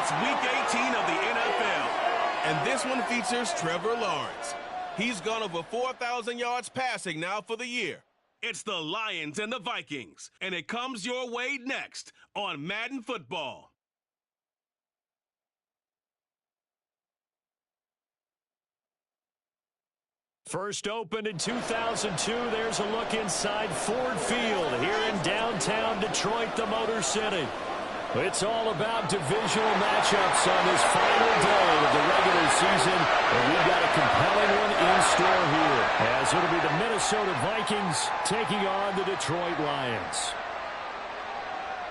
It's Week 18 of the NFL, and this one features Trevor Lawrence. He's gone over 4,000 yards passing now for the year. It's the Lions and the Vikings, and it comes your way next on Madden Football. First opened in 2002, there's a look inside Ford Field here in downtown Detroit, the Motor City. It's all about divisional matchups on this final day of the regular season, and we've got a compelling one in store here, as it'll be the Minnesota Vikings taking on the Detroit Lions.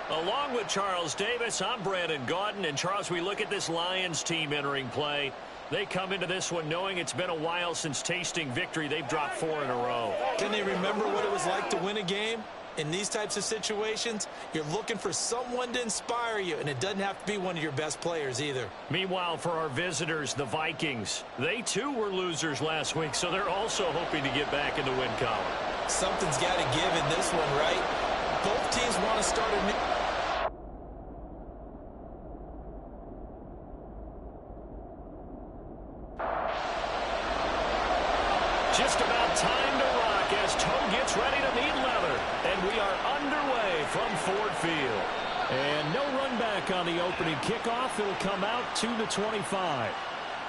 Along with Charles Davis, I'm Brandon Gaudin, and Charles, we look at this Lions team entering play. They come into this one knowing it's been a while since tasting victory. They've dropped 4 in a row. Can they remember what it was like to win a game? In these types of situations, you're looking for someone to inspire you, and it doesn't have to be one of your best players either. Meanwhile, for our visitors, the Vikings, they too were losers last week, so they're also hoping to get back in the win column. Something's got to give in this one, right? Both teams want to start a new... Just about time to rock as Toe gets ready to meet leather. And we are underway from Ford Field. And no run back on the opening kickoff. It'll come out to the 25.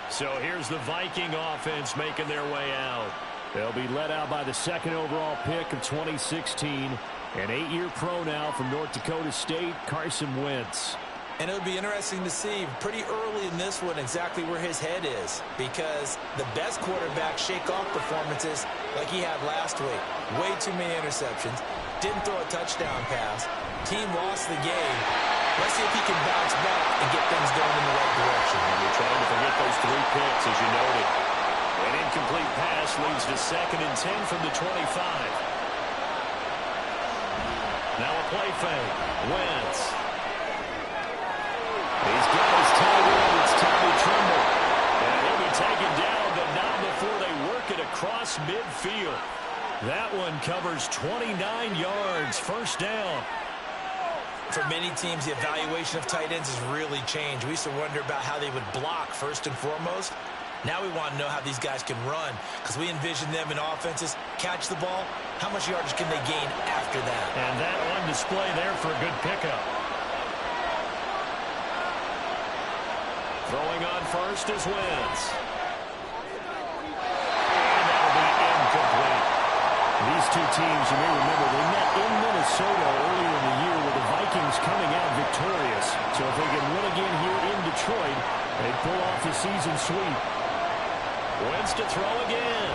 So here's the Viking offense making their way out. They'll be led out by the second overall pick of 2016. An 8-year pro now from North Dakota State, Carson Wentz. And it'll be interesting to see pretty early in this one exactly where his head is, because the best quarterback shake-off performances like he had last week. Way too many interceptions. Didn't throw a touchdown pass. Team lost the game. Let's see if he can bounce back and get things going in the right direction. And we're trying to forget those 3 picks, as you noted. An incomplete pass leads to 2nd and 10 from the 25. Now a play fake. Wentz. He's got his tight end. It's Tommy Tremble. And he'll be taken down, but not before they work it across midfield. That one covers 29 yards. First down. For many teams, the evaluation of tight ends has really changed. We used to wonder about how they would block first and foremost. Now we want to know how these guys can run, because we envision them in offenses catch the ball. How much yardage can they gain after that? And that on display there for a good pickup. Throwing on first is Wentz. And that'll be incomplete. These two teams, you may remember, they met in Minnesota earlier in the year with the Vikings coming out victorious. So if they can win again here in Detroit, they pull off the season sweep. Wentz to throw again.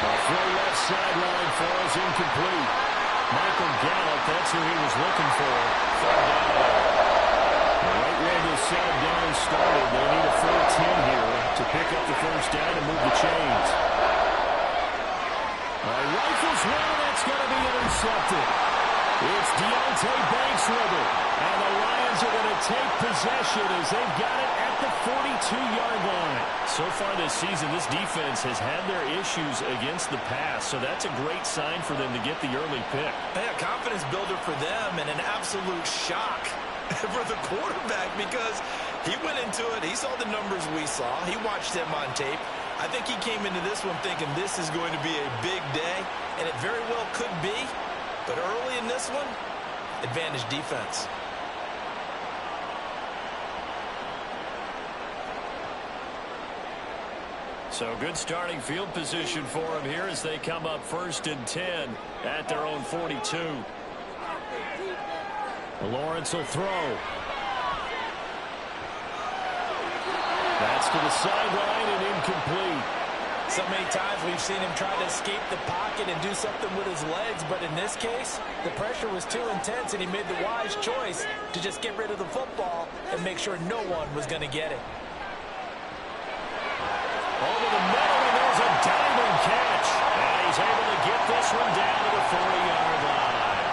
A throw left sideline falls incomplete. Michael Gallup, that's who he was looking for. Third down. Right where this second down started, they need a full 10 here to pick up the first down and move the chains. Rifles one, and that's going to be intercepted. It's Deontay Banks with it, and the Lions are going to take possession as they've got it at the 42-yard line. So far this season, this defense has had their issues against the pass, so that's a great sign for them to get the early pick. Yeah, confidence builder for them, and an absolute shock for the quarterback, because he went into it. He saw the numbers we saw. He watched them on tape. I think he came into this one thinking this is going to be a big day, and it very well could be. But early in this one, advantage defense. So good starting field position for them here as they come up 1st and 10 at their own 42. Lawrence will throw. That's to the sideline and incomplete. So many times we've seen him try to escape the pocket and do something with his legs, but in this case, the pressure was too intense, and he made the wise choice to just get rid of the football and make sure no one was going to get it. Over the middle, and there's a diamond catch. And he's able to get this one down to the 40-yard line.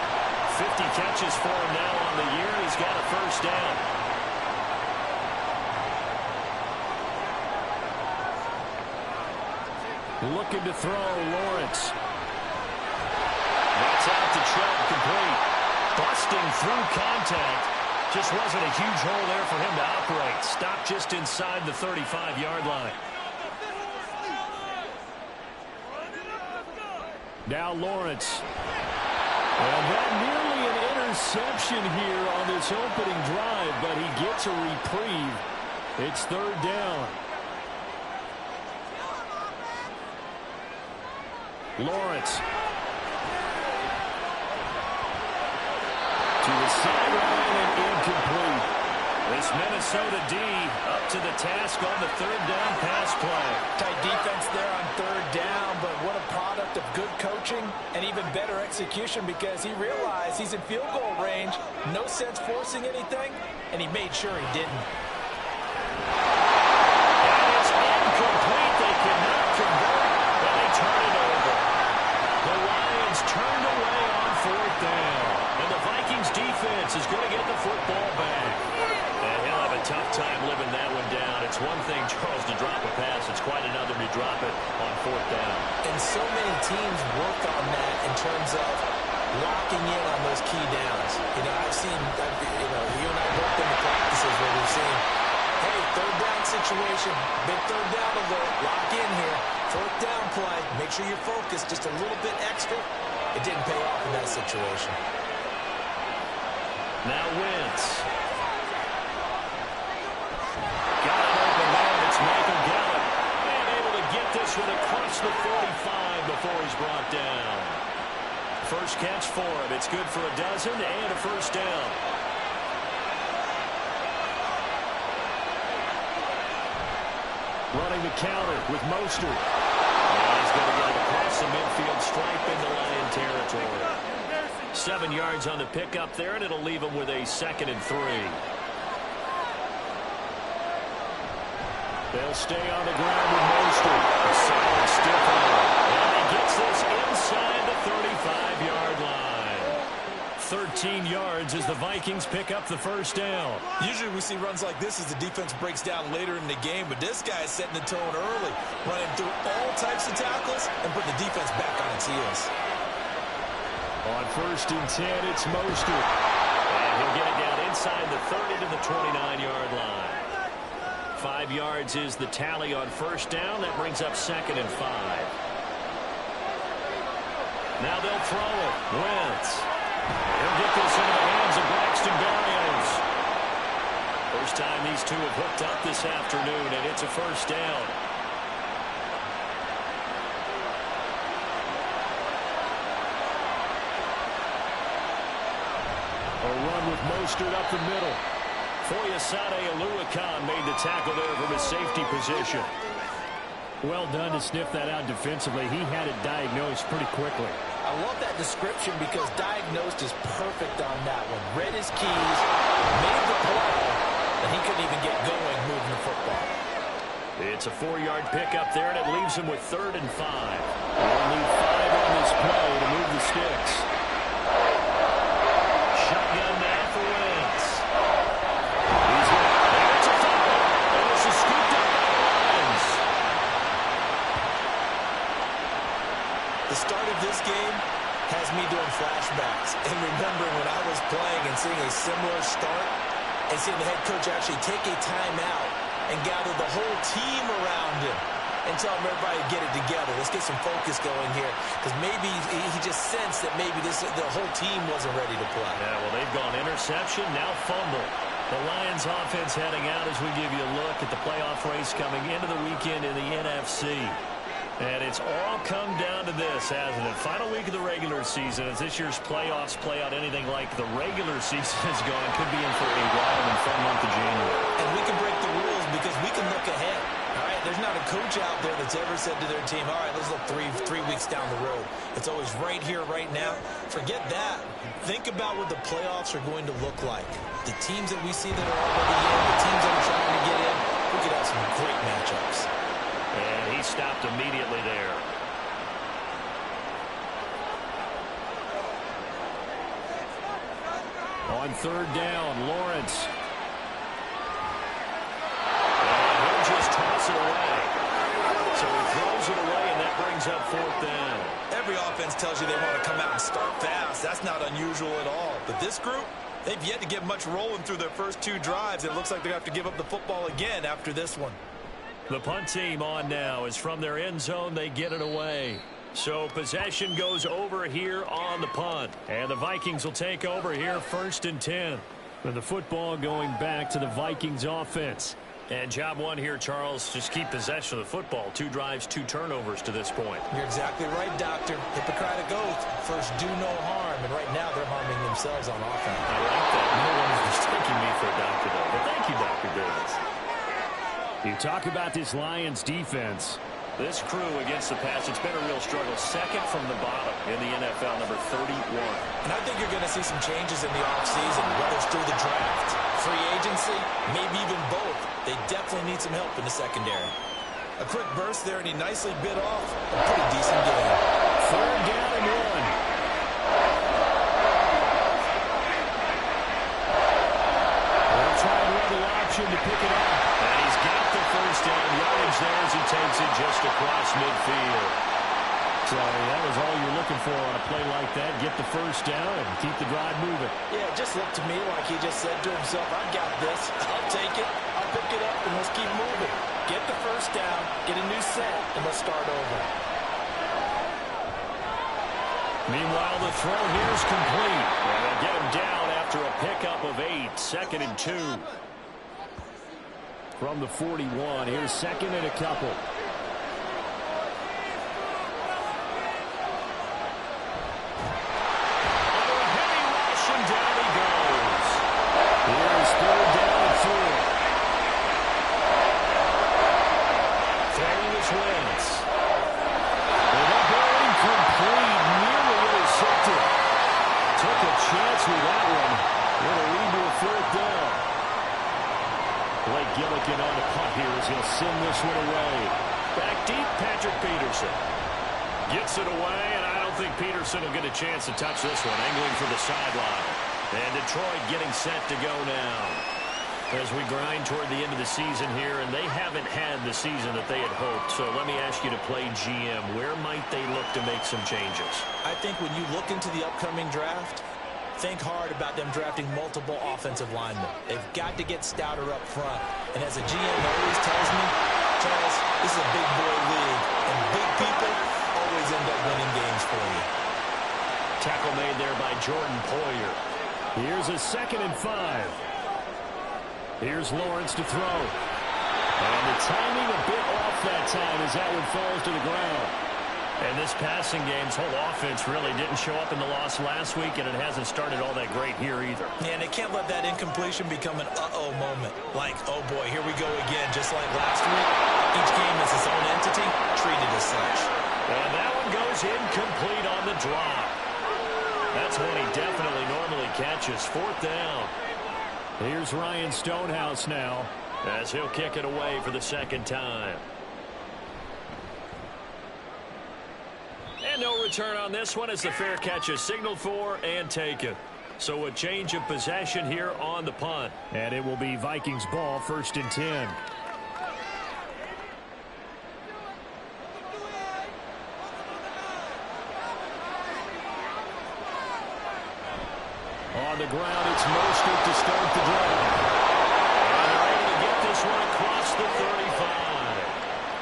50 catches for him now on the year. He's got a first down. Looking to throw, Lawrence. That's out to Chubb, complete. Busting through contact. Just wasn't a huge hole there for him to operate. Stopped just inside the 35-yard line. Now Lawrence. And that nearly an interception here on this opening drive, but he gets a reprieve. It's third down. Lawrence. To the sideline and incomplete. This Minnesota D up to the task on the third down pass play. Tight defense there on third down, but what a product of good coaching and even better execution because he realized he's in field goal range. No sense forcing anything, and he made sure he didn't. And it's incomplete. They cannot convert, and they turn it over. The Lions turned away on fourth down. And the Vikings defense is going to get the football back. And he'll have a tough time living that one down. It's one thing, Charles, to drop a pass. It's quite another to drop it on fourth down. And so many teams work on that in terms of locking in on those key downs. You know, I've seen, you and I worked in the practices where we've seen, hey, third down situation, big third down alert, lock in here. Fourth down play, make sure you're focused just a little bit extra. It didn't pay off in that situation. Now Wentz. Got it open man. It's Michael Gallup. And able to get this one across the 45 before he's brought down. First catch for him. It's good for a dozen and a first down. Running the counter with Mostert. And he's going to get it across the midfield stripe into Lion territory. 7 yards on the pickup there, and it'll leave him with a 2nd and 3. They'll stay on the ground with Mostert. A solid stiff arm. And he gets this inside the 35-yard line. 13 yards as the Vikings pick up the first down. Usually we see runs like this as the defense breaks down later in the game, but this guy is setting the tone early, running through all types of tackles and putting the defense back on its heels. On 1st and 10, it's Mostert. And he'll get it down inside the 30 to the 29-yard line. 5 yards is the tally on first down. That brings up 2nd and 5. Now they'll throw it. Wentz. He'll get this into the hands of Braxton Berrios. First time these two have hooked up this afternoon, and it's a first down. A run with Mostert up the middle. Foyesade Oluokun made the tackle there from his safety position. Well done to sniff that out defensively. He had it diagnosed pretty quickly. I love that description because diagnosed is perfect on that one. Read his keys, made the play, and he couldn't even get going moving the football. It's a 4-yard pickup there, and it leaves him with 3rd and 5. They'll need 5 on this play to move the sticks. Shotgun now for Wentz. He's got it. It's a fumble. And this is scooped up by the Lions. The start of this game has me doing flashbacks and remembering when I was playing and seeing a similar start and seeing the head coach actually take a timeout and gather the whole team around him and tell him everybody to get it together. Let's get some focus going here because maybe he just sensed that maybe the whole team wasn't ready to play. Yeah, well, they've gone interception, now fumble. The Lions offense heading out as we give you a look at the playoff race coming into the weekend in the NFC. And it's all come down to this, hasn't it? Final week of the regular season. As this year's playoffs play out anything like the regular season has gone, could be in for a wild and fun month of January. And we can break the rules because we can look ahead. All right, there's not a coach out there that's ever said to their team, all right, let's look three weeks down the road. It's always right here, right now. Forget that. Think about what the playoffs are going to look like. The teams that we see that are already in, the teams that are trying to get in, we could have some great matchups. And he stopped immediately there. On 3rd down, Lawrence. And he'll just toss it away. So he throws it away, and that brings up 4th down. Every offense tells you they want to come out and start fast. That's not unusual at all. But this group, They've yet to get much rolling through their first 2 drives. It looks like they're going to have to give up the football again after this one. The punt team on now is from their end zone. They get it away. So possession goes over here on the punt. And the Vikings will take over here 1st and 10. And the football going back to the Vikings offense. And job one here, Charles, just keep possession of the football. 2 drives, 2 turnovers to this point. You're exactly right, Doctor. Hippocratic oath. First, do no harm. And right now, they're harming themselves on offense. I like that. No one is mistaking me for a doctor, though. But thank you, Dr. Davis. You talk about this Lions defense. This crew against the pass, it's been a real struggle. 2nd from the bottom in the NFL, number 31. And I think you're going to see some changes in the offseason, whether it's through the draft, free agency, maybe even both. They definitely need some help in the secondary. A quick burst there, and he nicely bit off a pretty decent game. 3rd down and 1. They'll try and run the option to pick it up. And he's got the 1st down yardage there as he takes it just across midfield. So that was all you're looking for on a play like that. Get the 1st down and keep the drive moving. Yeah, it just looked to me like he just said to himself, I got this. I'll take it. I'll pick it up, and let's keep moving. Get the 1st down, get a new set, and let's start over. Meanwhile, the throw here is complete. And they'll get him down after a pickup of 8. 2nd and 2. From the 41, here's 2nd and a couple. Here's 3rd down and 4. Throwing his Wentz. And that ball incomplete, nearly intercepted. Took a chance with that one. With a lead to a 4th down. Blake Gillikin on the punt here as he'll send this one away. Back deep, Patrick Peterson. Gets it away, and I don't think Peterson will get a chance to touch this one. Angling for the sideline. And Detroit getting set to go now. As we grind toward the end of the season here, and they haven't had the season that they had hoped. So let me ask you to play GM. Where might they look to make some changes? I think when you look into the upcoming draft, think hard about them drafting multiple offensive linemen. They've got to get stouter up front. And as a GM always tells me, Charles, this is a big boy league, and big people always end up winning games for you. Tackle made there by Jordan Poyer. Here's a 2nd and 5. Here's Lawrence to throw. And the timing a bit off that time as that one falls to the ground. And this passing game's whole offense really didn't show up in the loss last week, and it hasn't started all that great here either. Yeah, and they can't let that incompletion become an uh-oh moment. Like, oh boy, here we go again, just like last week. Each game is its own entity, treated as such. And that one goes incomplete on the drop. That's one he definitely normally catches. 4th down. Here's Ryan Stonehouse now, as he'll kick it away for the 2nd time. And no return on this one as the fair catch is signaled for and taken. So a change of possession here on the punt. And it will be Vikings ball, 1st and 10. On the ground, it's Mostert to start the drive. And they're able to get this one across the 35.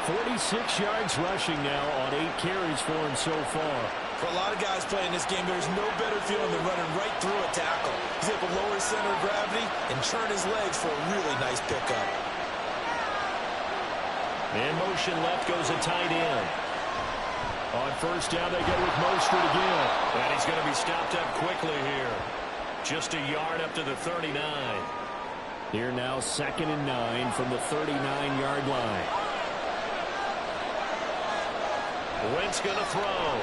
46 yards rushing now on 8 carries for him so far. For a lot of guys playing this game, there's no better feeling than running right through a tackle. He's able to lower his center of gravity and churn his legs for a really nice pickup. In motion left goes a tight end. On 1st down, they go with Mostert again. And he's going to be stopped up quickly here. Just a yard up to the 39. Here now, 2nd and 9 from the 39-yard line. Wentz going to throw.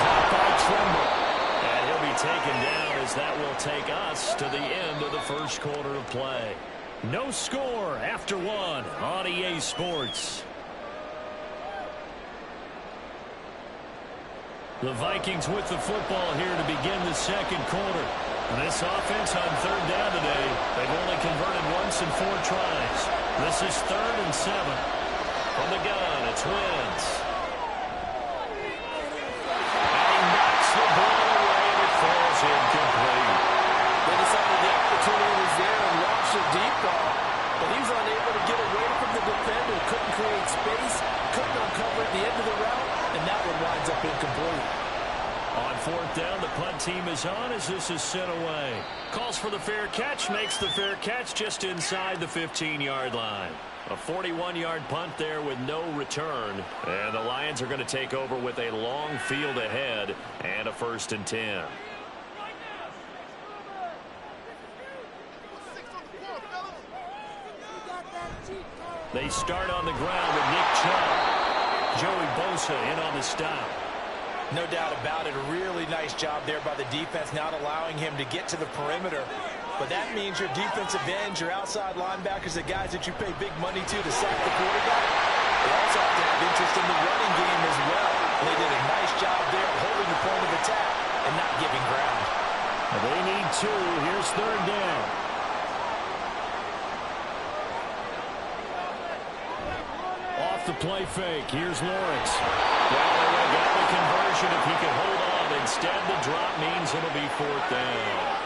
Caught by Tremble. And he'll be taken down as that will take us to the end of the 1st quarter of play. No score after 1 on EA Sports. The Vikings with the football here to begin the 2nd quarter. This offense on 3rd down today, they've only converted once in 4 tries. This is 3rd and 7. From the gun, it's Wentz. And he knocks the ball away and it falls incomplete. complete. On fourth down, the punt team is on as this is sent away. Calls for the fair catch, makes the fair catch just inside the 15-yard line. A 41-yard punt there with no return. And the Lions are going to take over with a long field ahead and a 1st and 10. They start on the ground with Nick Chubb. Joey Bosa in on the stop. No doubt about it. A really nice job there by the defense, not allowing him to get to the perimeter. But that means your defensive ends, your outside linebackers, the guys that you pay big money to sack the quarterback, they also have to have interest in the running game as well. And they did a nice job there holding the point of attack and not giving ground. They need 2. Here's 3rd down. Off the play fake. Here's Lawrence. Well, they would have got the conversion if he could hold on. Instead, the drop means it'll be 4th down.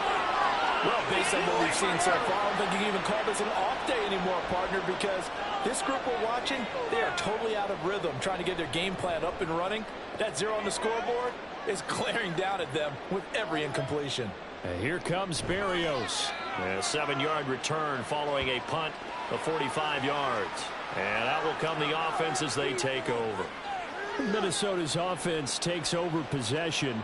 Well, based on what we've seen so far, I don't think you can even call this an off day anymore, partner, because this group we're watching, they are totally out of rhythm, trying to get their game plan up and running. That 0 on the scoreboard is glaring down at them with every incompletion. And here comes Berrios. A 7-yard return following a punt of 45 yards. And out will come the offense as they take over. Minnesota's offense takes over possession.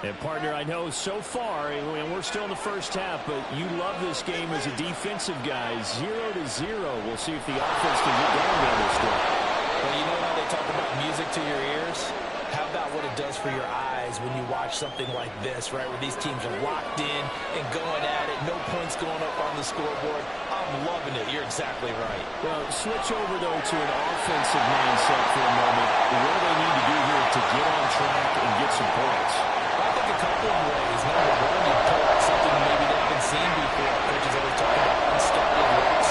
And, partner, I know so far, and we're still in the first half, but you love this game as a defensive guy. 0-0. We'll see if the offense can get going on this one. Well, you know how they talk about music to your ears? How about what it does for your eyes when you watch something like this, right, where these teams are locked in and going at it, no points going up on the scoreboard. I'm loving it. You're exactly right. Well, switch over, though, to an offensive mindset for a moment. What do they need to do here to get on track and get some points? I think a couple of ways. Number one, you pull out something maybe they haven't seen before. Coaches always talk about unscouted looks.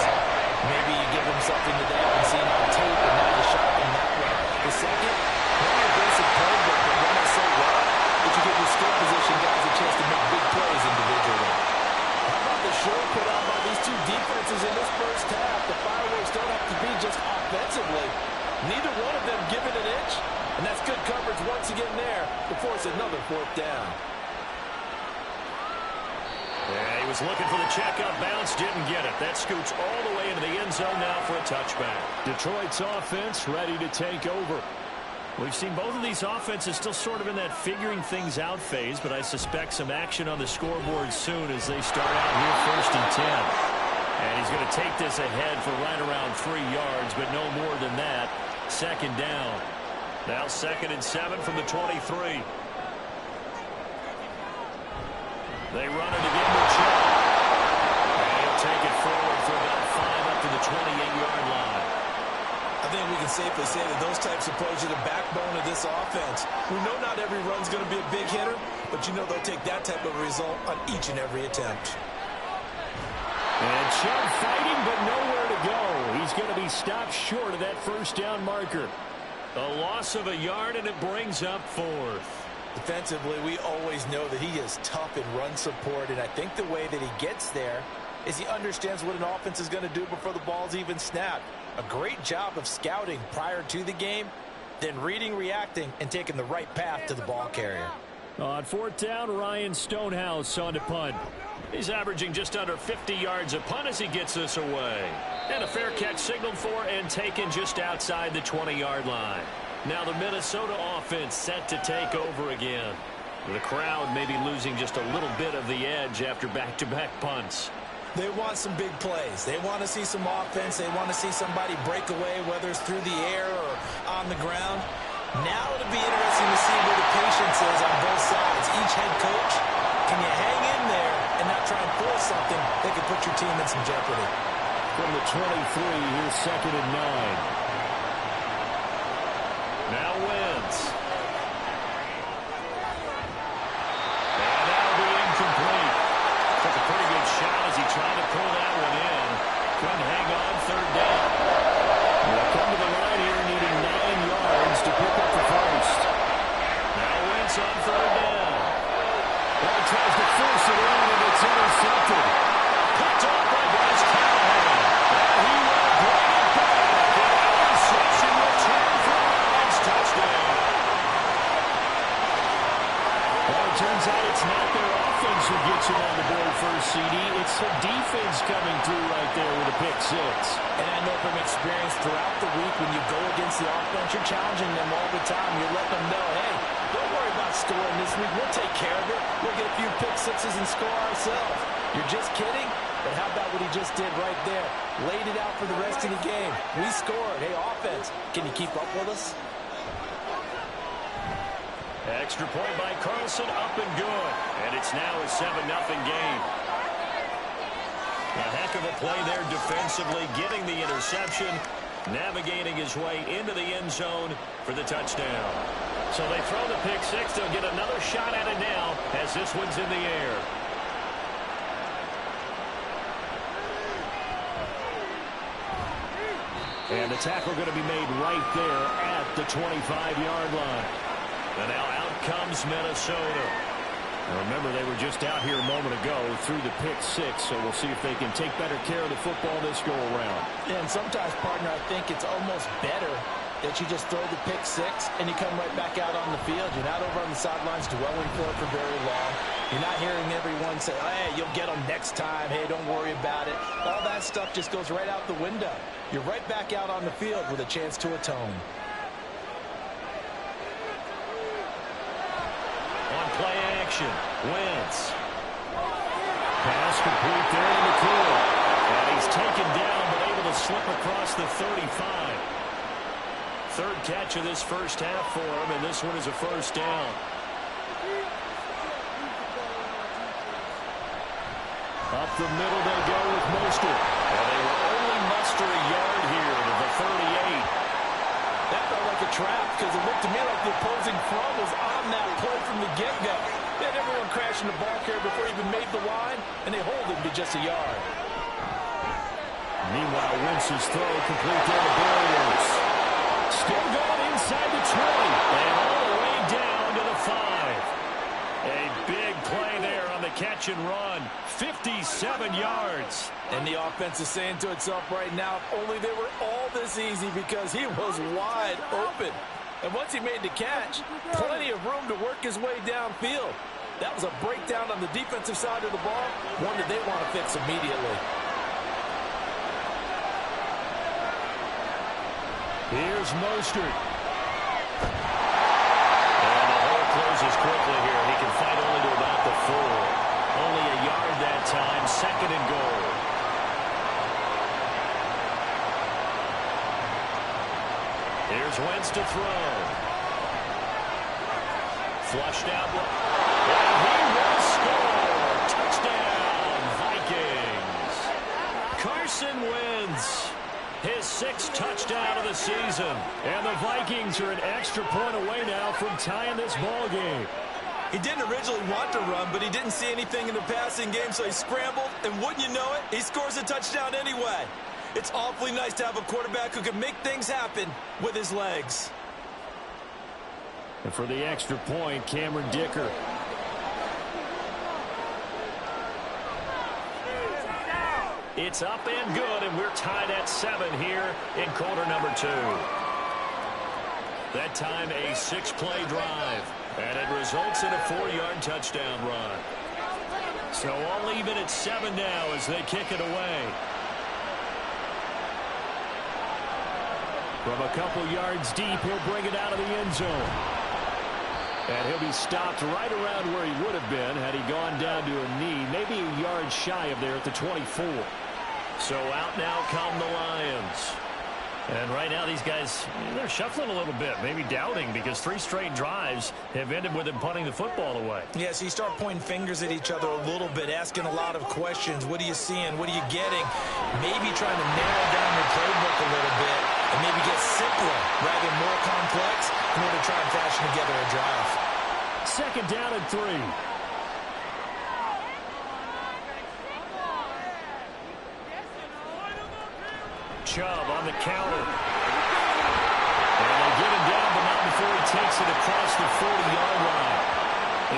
Maybe you give them something that they haven't seen on tape, and now you shock them that way. The second, maybe a basic playbook that run it so well that you give your skill position guys a chance to make big plays individually. How about the show put out by these two defenses in this first half? The fireworks don't have to be just offensively. Neither one of them giving an inch. And that's good coverage once again there to force another 4th down. Yeah, he was looking for the checkup bounce, didn't get it. That scoots all the way into the end zone now for a touchback. Detroit's offense ready to take over. We've seen both of these offenses still sort of in that figuring things out phase, but I suspect some action on the scoreboard soon as they start out here 1st and 10. And he's going to take this ahead for right around 3 yards, but no more than that. 2nd down. Now 2nd and 7 from the 23. They run it again with Chubb. And he'll take it forward for about 5 up to the 28-yard line. I think we can safely say that those types of plays are the backbone of this offense. We know not every run's going to be a big hitter, but you know they'll take that type of result on each and every attempt. And Chubb fighting, but nowhere to go. He's going to be stopped short of that 1st down marker. A loss of a yard, and it brings up 4th. Defensively, we always know that he is tough in run support, and I think the way that he gets there is he understands what an offense is going to do before the ball's even snapped. A great job of scouting prior to the game, then reading, reacting, and taking the right path to the ball carrier. On 4th down, Ryan Stonehouse on to punt. He's averaging just under 50 yards a punt as he gets this away. And a fair catch signaled for and taken just outside the 20-yard line. Now the Minnesota offense set to take over again. The crowd maybe losing just a little bit of the edge after back-to-back punts. They want some big plays. They want to see some offense. They want to see somebody break away, whether it's through the air or on the ground. Now it'll be interesting to see where the patience is on both sides. Each head coach, can you hang in there and not try and force something that could put your team in some jeopardy? From the 23, here's 2nd and 9. Now Wentz. And that'll be incomplete. Took a pretty good shot as he tried to pull that one in. Couldn't hang on 3rd down. They'll come to the line here needing 9 yards to pick up the 1st. Now Wentz on 3rd down. Well, he tries to force it in, and it's intercepted. Picked off by Bryce Callahan. And he will bring it back. An interception return for a Lions touchdown. turns out it's not their offense who gets you on the board first, CD. It's the defense coming through right there with a pick six. And I know from experience throughout the week when you go against the offense, you're challenging them all the time. You're letting them know, hey, don't worry about scoring this week. We'll take care of it. We'll get a few pick sixes and score ourselves. You're just kidding? But how about what he just did right there? Laid it out for the rest of the game. We scored. Hey, offense, can you keep up with us? Extra point by Carlson, up and good. And it's now a 7-0 game. A heck of a play there defensively, getting the interception, navigating his way into the end zone for the touchdown. So they throw the pick six. They'll get another shot at it now as this one's in the air. And the tackle going to be made right there at the 25-yard line. And now out comes Minnesota. Now remember, they were just out here a moment ago through the pick six, so we'll see if they can take better care of the football this go-around. Yeah, and sometimes, partner, I think it's almost better that you just throw the pick six and you come right back out on the field. You're not over on the sidelines dwelling for it for very long. You're not hearing everyone say, hey, you'll get them next time. Hey, don't worry about it. All that stuff just goes right out the window. You're right back out on the field with a chance to atone. On play action, Wentz. Pass complete there in the middle. And he's taken down but able to slip across the 35. Third catch of this first half for him, and this one is a first down. Up the middle they go with Mostert. And they will only muster a yard here to the 38. That felt like a trap because it looked to me like the opposing front was on that play from the get-go. They had everyone crashing the ball carrier before he even made the line, and they hold it to just a yard. Meanwhile, Wentz's throw complete there to Berrios. Still going inside the 20, and all the way down to the 5. A big play there on the catch and run. 57 yards. And the offense is saying to itself right now, if only they were all this easy because he was wide open. And once he made the catch, plenty of room to work his way downfield. That was a breakdown on the defensive side of the ball, one that they want to fix immediately. Here's Mostert. And the hole closes quickly here. He can fight only to about the 4. Only a yard that time. Second and goal. Here's Wentz to throw. Flushed out. And he will score. Touchdown, Vikings. Carson Wentz. His 6th touchdown of the season. And the Vikings are an extra point away now from tying this ball game. He didn't originally want to run, but he didn't see anything in the passing game, so he scrambled, and wouldn't you know it, he scores a touchdown anyway. It's awfully nice to have a quarterback who can make things happen with his legs. And for the extra point, Cameron Dicker. It's up and good, and we're tied at 7 here in quarter number 2. That time a 6-play drive, and it results in a 4-yard touchdown run. So all even at 7 now as they kick it away. From a couple yards deep, he'll bring it out of the end zone. And he'll be stopped right around where he would have been had he gone down to a knee, maybe a yard shy of there at the 24. So out now come the Lions. And right now these guys, they're shuffling a little bit, maybe doubting, because 3 straight drives have ended with them punting the football away. Yeah, so you start pointing fingers at each other a little bit, asking a lot of questions. What are you seeing? What are you getting? Maybe trying to narrow down your playbook a little bit and maybe get simpler rather than more complex in order to try and fashion together a drive. Second down and 3. Chubb on the counter. And they get him down, but not before he takes it across the 40-yard line.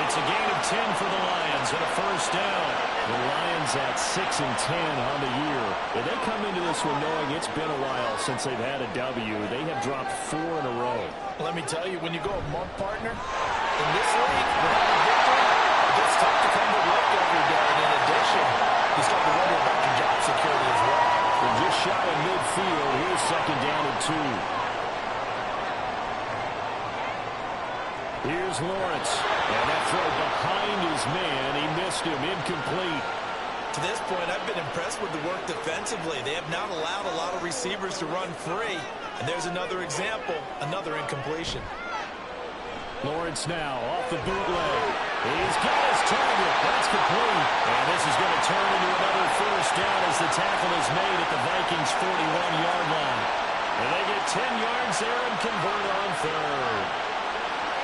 It's a gain of 10 for the Lions and a first down. The Lions at 6-10 on the year. And they come into this one knowing it's been a while since they've had a W. They have dropped 4 in a row. Let me tell you, when you go a month, partner, in this league, without a victory, you start to wonder about your job security as well. They're just shy of midfield. Here's second down and 2. Here's Lawrence. And that throw behind his man. He missed him. Incomplete. To this point, I've been impressed with the work defensively. They have not allowed a lot of receivers to run free. And there's another example, another incompletion. Lawrence now off the bootleg. He's got his target. That's complete. And this is going to turn into another first down as the tackle is made at the Vikings' 41-yard line. And they get 10 yards there and convert on third.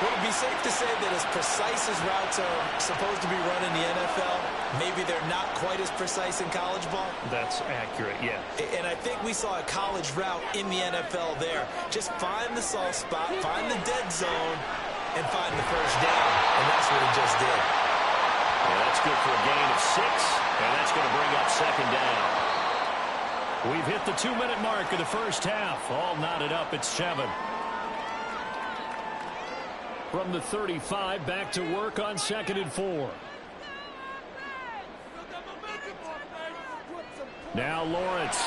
Would it be safe to say that as precise as routes are supposed to be run in the NFL, maybe they're not quite as precise in college ball? That's accurate, yeah. And I think we saw a college route in the NFL there. Just find the soft spot, find the dead zone, and find the first down. And that's what he just did. Yeah, that's good for a gain of 6, and that's going to bring up second down. We've hit the 2-minute mark of the first half. All knotted up at 7. From the 35, back to work on 2nd and 4. Now Lawrence.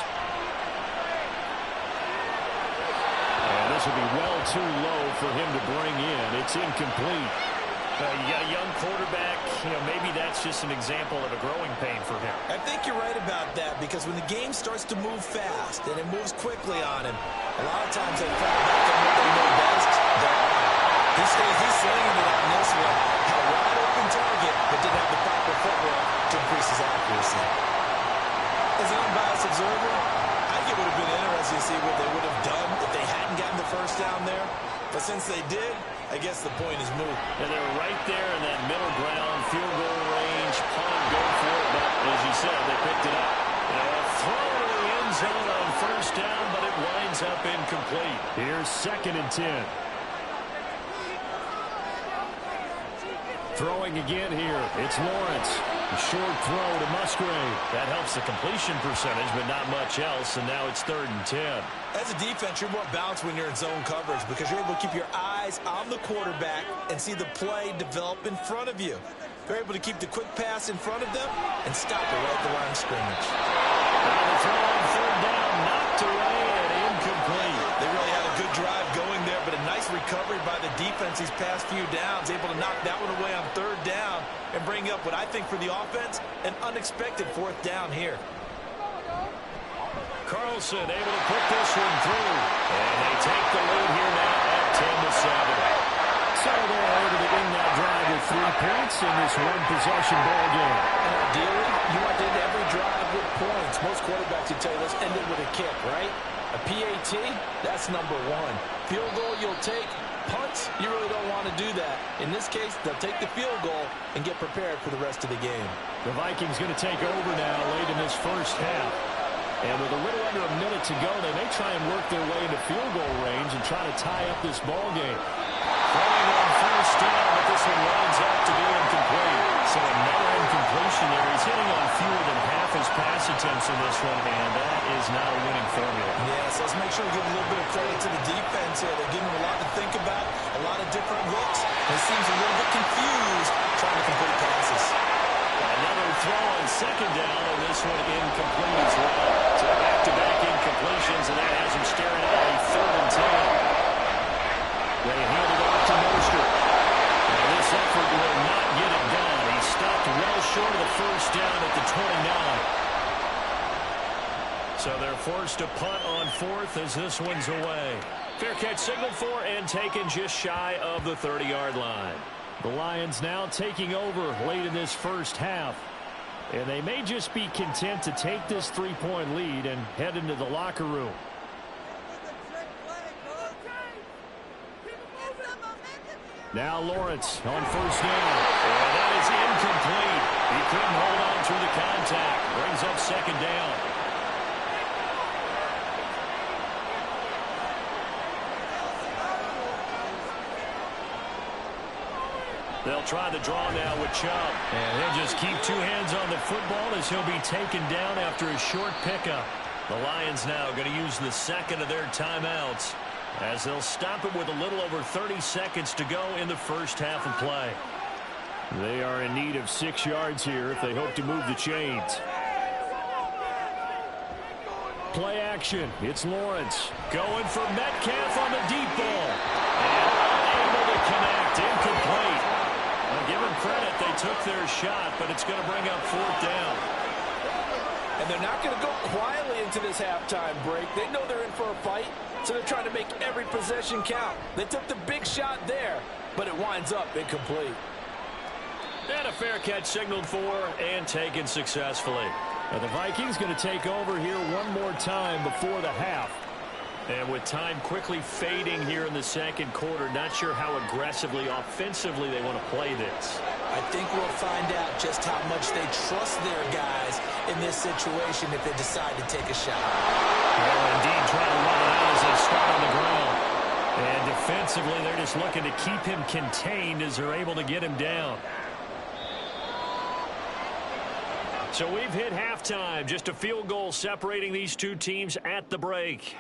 And this will be well too low for him to bring in. It's incomplete. You got a young quarterback. Maybe that's just an example of a growing pain for him. I think you're right about that, because when the game starts to move fast and it moves quickly on him, a lot of times they fall back on what they know best. He's slinging it on this one. Had a wide open target, but didn't have the proper footwork to increase his accuracy. As an unbiased observer, I think it would have been interesting to see what they would have done if they hadn't gotten the first down there. But since they did, I guess the point is moot. And they're right there in that middle ground, field goal range, punt, go for it. But as you said, they picked it up. A throw to the end zone on first down, but it winds up incomplete. Here's 2nd and 10. Throwing again here. It's Lawrence. A short throw to Musgrave. That helps the completion percentage, but not much else. And now it's 3rd and 10. As a defense, you're more balanced when you're in zone coverage, because you're able to keep your eyes on the quarterback and see the play develop in front of you. They're able to keep the quick pass in front of them and stop it right at the line of scrimmage. Now the throw on 3rd down, knocked away and incomplete. They really had a good drive going there, but a nice recovery by the defense these past few downs, able to knock that one away on 3rd down and bring up what I think for the offense, an unexpected 4th down here. Carlson able to put this one through. And they take the lead here now at 10-7. So they're able to win that drive with 3 points in this one-possession ball game. And ideally, you want to end every drive with points. Most quarterbacks would tell you, let's end it with a kick, right? A PAT, that's number 1. Field goal, you'll take. Punts, you really don't want to do that. In this case, they'll take the field goal and get prepared for the rest of the game. The Vikings going to take over now late in this first half. And with a little under a minute to go, they may try and work their way into field goal range and try to tie up this ball game. Throwing on first down, but this one winds up to be incomplete. So another incompletion there. He's hitting on fewer than half his pass attempts in this one, and that is not a winning formula. Yes, let's make sure we give a little bit of credit to the defense here. They're giving him a lot to think about, a lot of different looks. He seems a little bit confused trying to complete passes. Another throw on 2nd down, and this one incomplete as well. So back-to-back incompletions, and that has him staring at a 3rd and 10. They hand it off to Mostert. And this effort will not get it done. He stopped well short of the first down at the 29. So they're forced to punt on 4th as this one's away. Fair catch signaled for and taken just shy of the 30-yard line. The Lions now taking over late in this first half. And they may just be content to take this 3-point lead and head into the locker room. Now Lawrence on first down. And that is incomplete. He couldn't hold on through the contact. Brings up 2nd down. They'll try the draw now with Chubb. And they'll just keep 2 hands on the football as he'll be taken down after a short pickup. The Lions now going to use the 2nd of their timeouts as they'll stop it with a little over 30 seconds to go in the first half of play. They are in need of 6 yards here if they hope to move the chains. Play action. It's Lawrence going for Metcalf on the deep ball. And unable to connect. Incomplete. Well, give them credit. They took their shot, but it's going to bring up 4th down. And they're not going to go quietly into this halftime break. They know they're in for a fight, so they're trying to make every possession count. They took the big shot there, but it winds up incomplete. And a fair catch signaled for and taken successfully. Now the Vikings going to take over here one more time before the half. And with time quickly fading here in the second quarter, not sure how aggressively, offensively they want to play this. I think we'll find out just how much they trust their guys in this situation if they decide to take a shot. Well, indeed, trying to run it out as they start on the ground. And defensively, they're just looking to keep him contained as they're able to get him down. So we've hit halftime. Just a field goal separating these two teams at the break.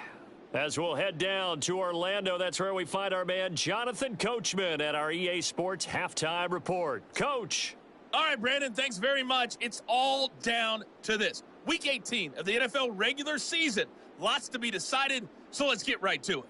As we'll head down to Orlando, that's where we find our man Jonathan Coachman at our EA Sports Halftime Report. Coach. All right, Brandon, thanks very much. It's all down to this. Week 18 of the NFL regular season. Lots to be decided, so let's get right to it.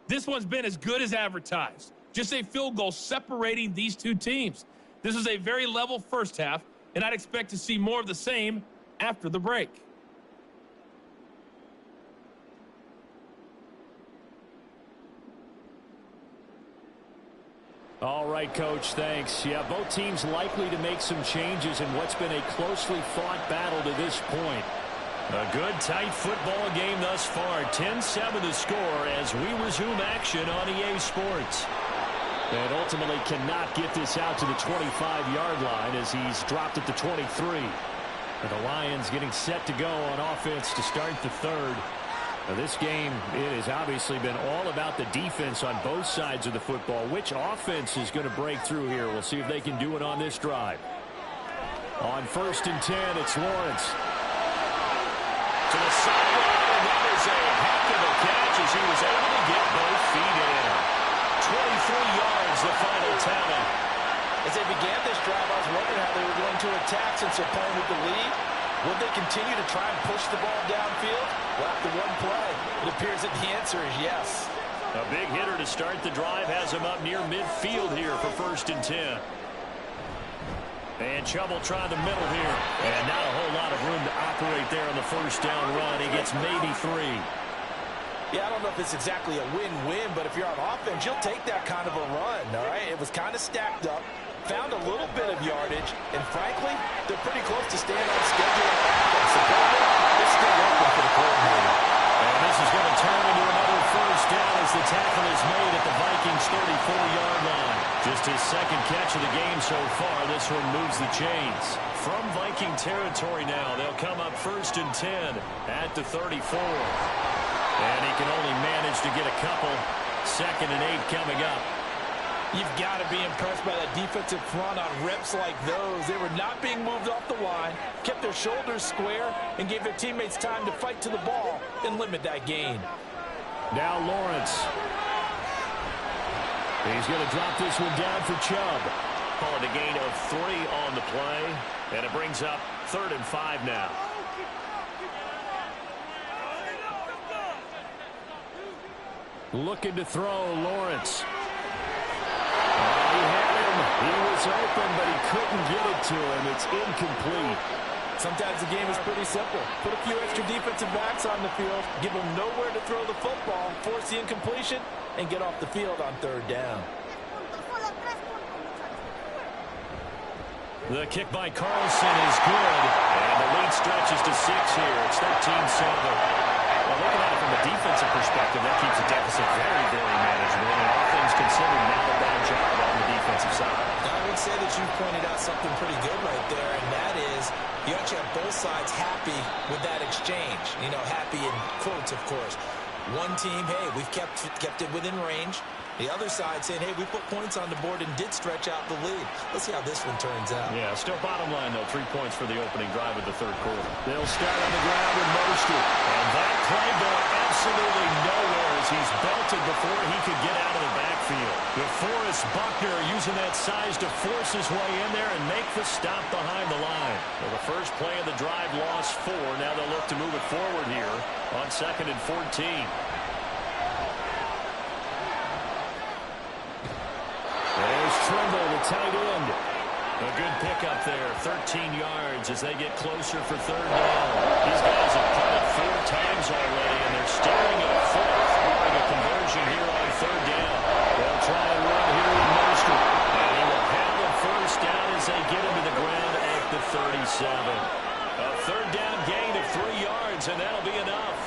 This one's been as good as advertised. Just a field goal separating these two teams. This is a very level first half, and I'd expect to see more of the same after the break. All right, Coach, thanks. Yeah, both teams likely to make some changes in what's been a closely fought battle to this point. A good, tight football game thus far. 10-7 to score as we resume action on EA Sports. And ultimately cannot get this out to the 25-yard line as he's dropped at the 23. And the Lions getting set to go on offense to start the third. Now this game, it has obviously been all about the defense on both sides of the football. Which offense is going to break through here? We'll see if they can do it on this drive. On 1st and 10, it's Lawrence. To the sideline, and that is a heck of a catch as he was able to get both feet in. 23 yards, the final tally. As they began this drive, I was wondering how they were going to attack since they're playing with the lead. Would they continue to try and push the ball downfield? Well, after one play, it appears that the answer is yes. A big hitter to start the drive has him up near midfield here for 1st and 10. And Chubb will try the middle here. And not a whole lot of room to operate there on the 1st down run. He gets maybe 3. Yeah, I don't know if it's exactly a win-win, but if you're on offense, you'll take that kind of a run, all right? It was kind of stacked up, found a little bit of yardage, and frankly, they're pretty close to staying on schedule. So it's still open for the coordinator. And this is going to turn into another 1st down as the tackle is made at the Vikings' 34-yard line. Just his 2nd catch of the game so far. This one moves the chains. From Viking territory now, they'll come up 1st and 10 at the 34. And he can only manage to get a couple. 2nd and 8 coming up. You've got to be impressed by that defensive front on reps like those. They were not being moved off the line, kept their shoulders square, and gave their teammates time to fight to the ball and limit that gain. Now Lawrence. He's going to drop this one down for Chubb. Calling a gain of 3 on the play, and it brings up 3rd and 5 now. Looking to throw, Lawrence. He had him. He was open, but he couldn't get it to him. It's incomplete. Sometimes the game is pretty simple. Put a few extra defensive backs on the field, give them nowhere to throw the football, force the incompletion, and get off the field on 3rd down. The kick by Carlson is good, and the lead stretches to 6 here. It's 13-7. Well, looking at it from a defensive perspective, that keeps the deficit very, very manageable. And offense considered not a bad job on the defensive side. I would say that you pointed out something pretty good right there, and that is you actually have both sides happy with that exchange. You know, happy in quotes, of course. One team, hey, we've kept it within range. The other side saying, hey, we put points on the board and did stretch out the lead. Let's see how this one turns out. Yeah, still bottom line, though, 3 points for the opening drive of the third quarter. They'll start on the ground with Mostert. And that play going absolutely nowhere as he's belted before he could get out of the backfield. DeForest Buckner using that size to force his way in there and make the stop behind the line. Well, the first play of the drive lost 4. Now they'll look to move it forward here on 2nd and 14. There's Trimble, the tight end. A good pickup there, 13 yards as they get closer for 3rd down. These guys have punted 4 times already, and they're staring at a 4th, barring a conversion here on 3rd down. They'll try and run here with Mostert. And he will have the 1st down as they get him to the ground at the 37. A 3rd down gain of 3 yards, and that'll be enough.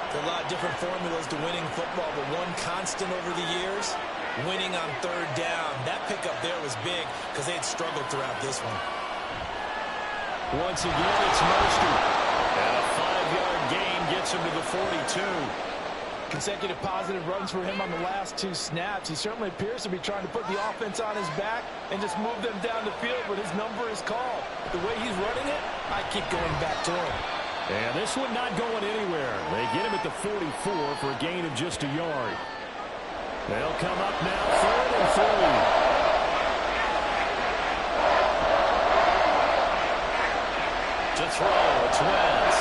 There are a lot of different formulas to winning football, but one constant over the years, winning on 3rd down. That pickup there was big because they had struggled throughout this one. Once again, it's Mostert. And a 5-yard gain gets him to the 42. Consecutive positive runs for him on the last 2 snaps. He certainly appears to be trying to put the offense on his back and just move them down the field, but his number is called. The way he's running it, I keep going back to him. And this one not going anywhere. They get him at the 44 for a gain of just a yard. They'll come up now, 3rd and 3. To throw, it's Wentz.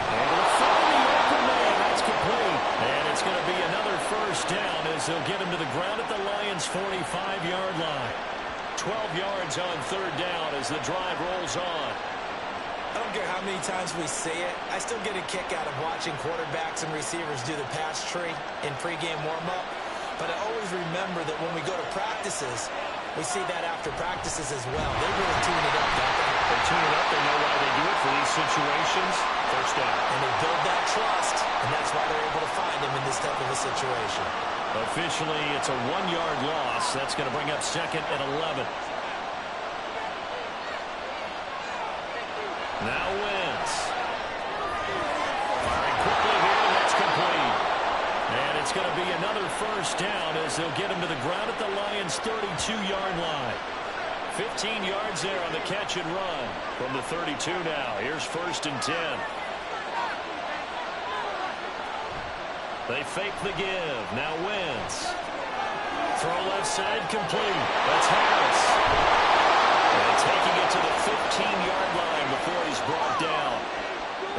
And they'll find the open man. That's complete. And it's going to be another 1st down as they'll get him to the ground at the Lions' 45-yard line. 12 yards on 3rd down as the drive rolls on. I don't care how many times we say it, I still get a kick out of watching quarterbacks and receivers do the pass tree in pregame warm-up. But I always remember that when we go to practices, we see that after practices as well. They really tune it up, don't they? They tune it up. They know why they do it for these situations. 1st down. And they build that trust, and that's why they're able to find him in this type of a situation. Officially, it's a 1-yard loss. That's going to bring up 2nd and 11. Now Wentz. Firing quickly here, and that's complete. And it's going to be another 1st down as they'll get him to the ground at the Lions' 32-yard line. 15 yards there on the catch and run from the 32 now. Here's 1st and 10. They fake the give. Now Wentz. Throw left side complete. That's Harris. And taking it to the 15-yard line before he's brought down.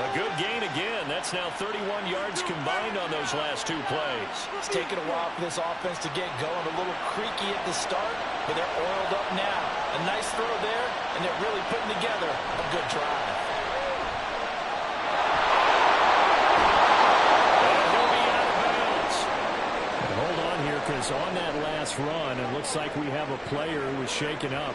A good gain again. That's now 31 yards combined on those last 2 plays. It's taken a while for this offense to get going. A little creaky at the start, but they're oiled up now. A nice throw there, and they're really putting together a good drive. And he'll be out of bounds. And hold on here, because on that last run, it looks like we have a player who was shaken up.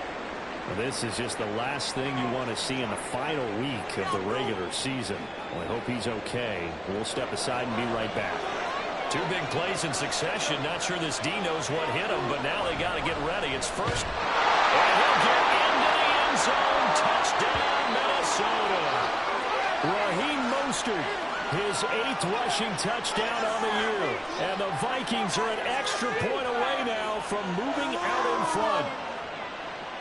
This is just the last thing you want to see in the final week of the regular season. Well, I hope he's okay. We'll step aside and be right back. 2 big plays in succession. Not sure this D knows what hit him, but now they got to get ready. It's 1st. And he'll get into the end zone. Touchdown, Minnesota. Raheem Mostert, his 8th rushing touchdown on the year. And the Vikings are an extra point away now from moving out in front.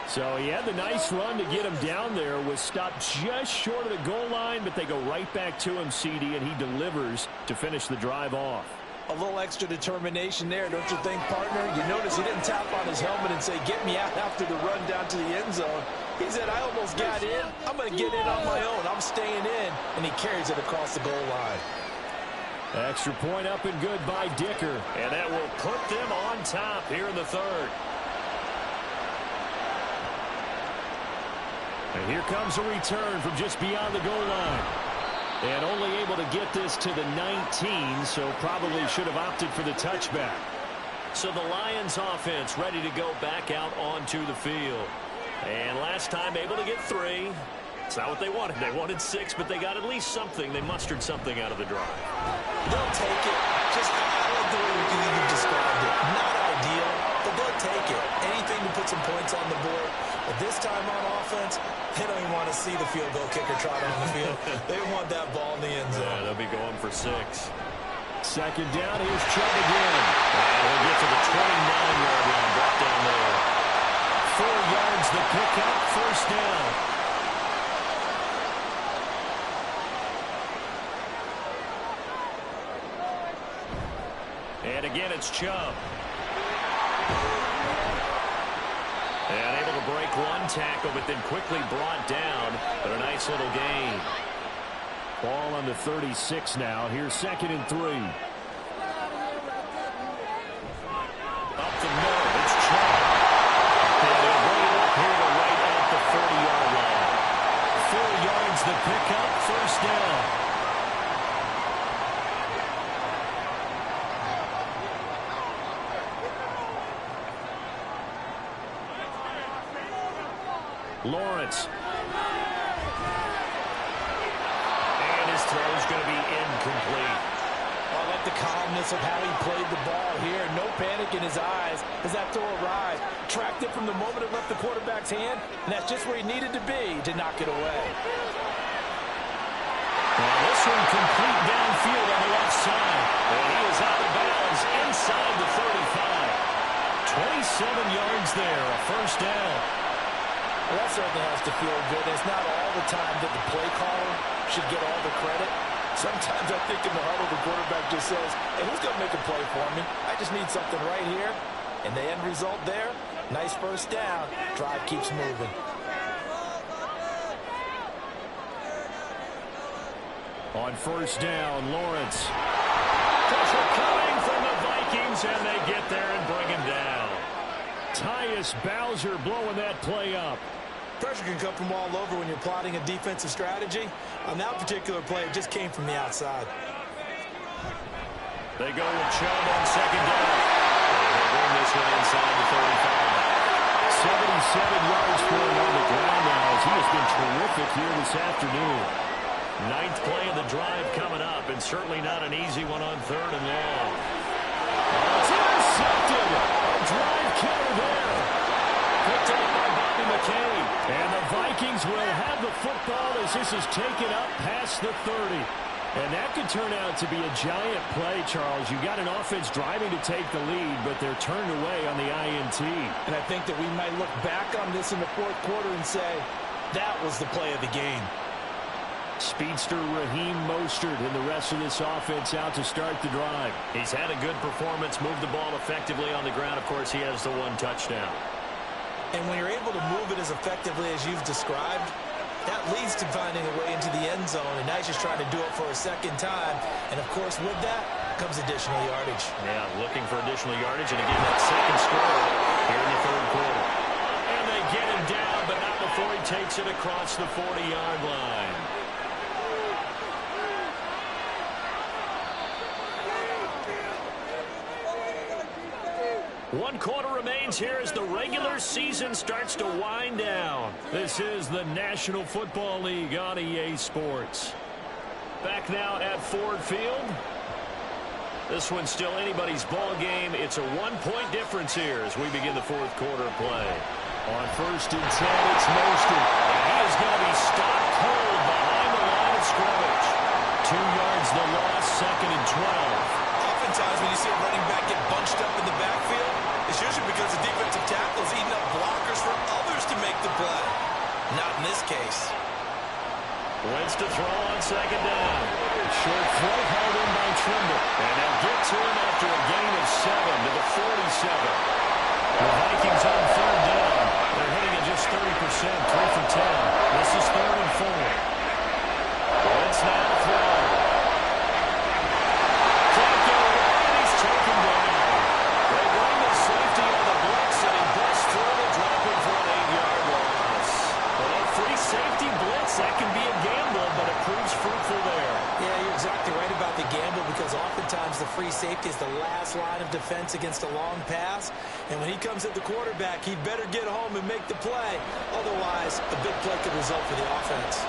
So he had the nice run to get him down there, was stopped just short of the goal line, but they go right back to him, CD, and he delivers to finish the drive off. A little extra determination there, don't you think, partner? You notice he didn't tap on his helmet and say, get me out after the run down to the end zone. He said, I almost got in. I'm going to get in on my own. I'm staying in. And he carries it across the goal line. Extra point up and good by Dicker. And that will put them on top here in the 3rd. And here comes a return from just beyond the goal line. And only able to get this to the 19, so probably should have opted for the touchback. So the Lions offense ready to go back out onto the field. And last time able to get 3. It's not what they wanted. They wanted 6, but they got at least something. They mustered something out of the drive. They'll take it. Just, I like the way you described it. Not ideal, but they'll take it. Anything to put some points on the board. But this time on offense, they don't even want to see the field goal kicker trot on the field. They want that ball in the end zone. Yeah, they'll be going for 6. Second down, here's Chubb again. And we'll get to the 29-yard line. Brought down there. 4 yards the pickup, first down. And again, it's Chubb. And able to break one tackle, but then quickly brought down. But a nice little gain. Ball on the 36 now. Here's 2nd and 3. Up the middle, it's Chubb. And they'll bring it up here to right at the 40-yard line. 4 yards the pickup, first down. Lawrence. And his throw is going to be incomplete. I like the calmness of how he played the ball here. No panic in his eyes as that throw arrived. Tracked it from the moment it left the quarterback's hand, and that's just where he needed to be to knock it away. Well, this one complete downfield on the left side. And he is out of bounds inside the 35. 27 yards there, a first down. Well, that certainly has to feel good. It's not all the time that the play caller should get all the credit. Sometimes I think in the huddle the quarterback just says, hey, who's going to make a play for me? I just need something right here. And the end result there, nice first down. Drive keeps moving. On first down, Lawrence. Pressure coming from the Vikings, and they get there and bring him down. Tyus Bowser blowing that play up. Pressure can come from all over when you're plotting a defensive strategy. On that particular play, it just came from the outside. They go with Chubb on second down. They bring this one inside the 35. 77 yards for him on the ground now as he has been terrific here this afternoon. 9th play of the drive coming up, and certainly not an easy one on 3rd and long. It's intercepted. A drive killer there. Picked up by Bobby McCain. And the Vikings will have the football as this is taken up past the 30. And that could turn out to be a giant play, Charles. You got an offense driving to take the lead, but they're turned away on the INT. And I think that we might look back on this in the 4th quarter and say, that was the play of the game. Speedster Raheem Mostert and the rest of this offense out to start the drive. He's had a good performance, moved the ball effectively on the ground. Of course, he has the 1 touchdown. And when you're able to move it as effectively as you've described, that leads to finding a way into the end zone, and now he's just trying to do it for a second time. And, of course, with that comes additional yardage. Yeah, looking for additional yardage, and again, that second score here in the 3rd quarter. And they get him down, but not before he takes it across the 40-yard line. One quarter remains here as the regular season starts to wind down. This is the National Football League on EA Sports. Back now at Ford Field. This one's still anybody's ball game. It's a 1-point difference here as we begin the 4th quarter play. On 1st and 10, it's Mostert. And he is going to be stopped cold behind the line of scrimmage. 2 yards the loss, 2nd and 12. Oftentimes when you see a running back get bunched up in the backfield, it's usually because the defensive tackle is eating up blockers for others to make the play. Not in this case. Wentz to throw on second down. Short throw held in by Trimble. And they'll get to him after a gain of 7 to the 47. The Vikings on 3rd down. They're hitting at just 30%, 3 for 10. This is 3rd and 4. Wentz now to throw. Can't get away, and he's taken down. They bring the safety on the blitz, and he busts through to drop him for an 8-yard loss. Well, a free safety blitz, that can be a gamble, but it proves fruitful there. Yeah, you're exactly right about the gamble because oftentimes the free safety as the last line of defense against a long pass. And when he comes at the quarterback, he'd better get home and make the play. Otherwise, a big play could result for the offense.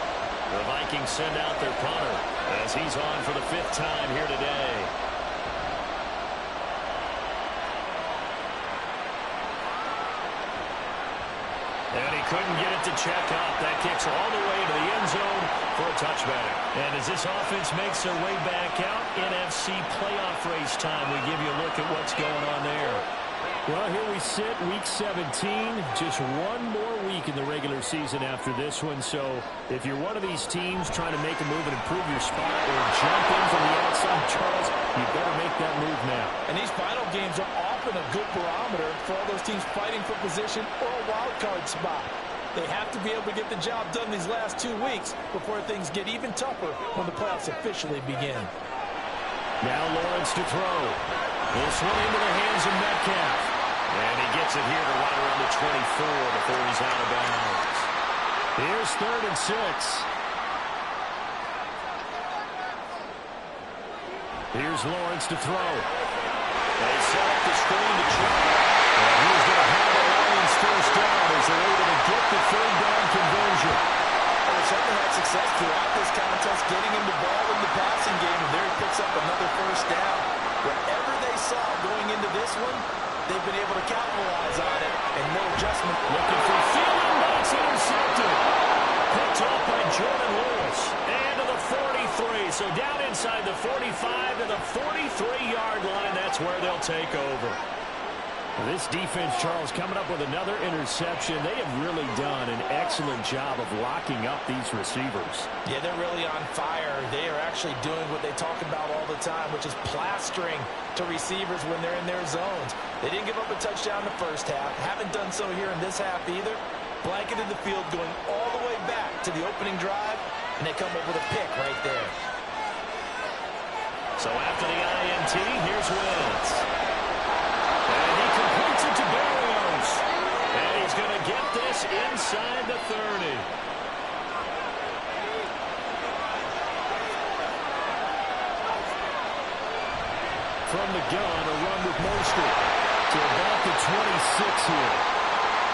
The Vikings send out their punter as he's on for the 5th time here today. And he couldn't get it to check up. That kicks all the way to the end zone for a touchback. And as this offense makes their way back out, NFC playoff race time, we give you a look at what's going on there. Well, here we sit, Week 17. Just one more week in the regular season after this one. So if you're one of these teams trying to make a move and improve your spot or jump in from the outside, Charles, you better make that move now. And these final games are often a good barometer for all those teams fighting for position or a wild card spot. They have to be able to get the job done these last 2 weeks before things get even tougher when the playoffs officially begin. Now Lawrence to throw. He'll swing into the hands of Metcalf. And he gets it here to right around the 24 before he's out of bounds. Here's 3rd and 6. Here's Lawrence to throw. They set up the screen to Chubb. And he's going to have the Lions first down as they're able to get the 3rd down conversion. Well, Chubb had success throughout this contest, getting him the ball in the passing game, and there he picks up another first down. Whatever they saw going into this one, they've been able to capitalize on it, and no adjustment. Looking for Thielen, that's intercepted. Picked off by Jordan Lewis. And to the 43. So down inside the 45 to the 43-yard line. That's where they'll take over. This defense, Charles, coming up with another interception. They have really done an excellent job of locking up these receivers. Yeah, they're really on fire. They are actually doing what they talk about all the time, which is plastering to receivers when they're in their zones. They didn't give up a touchdown in the first half. Haven't done so here in this half either. Blanketed the field going all the way back to the opening drive, and they come up with a pick right there. So after the INT, here's Wentz. And he completes it to Berrios. And he's going to get this inside the 30. From the gun, a run with Mostert to about the 26 here.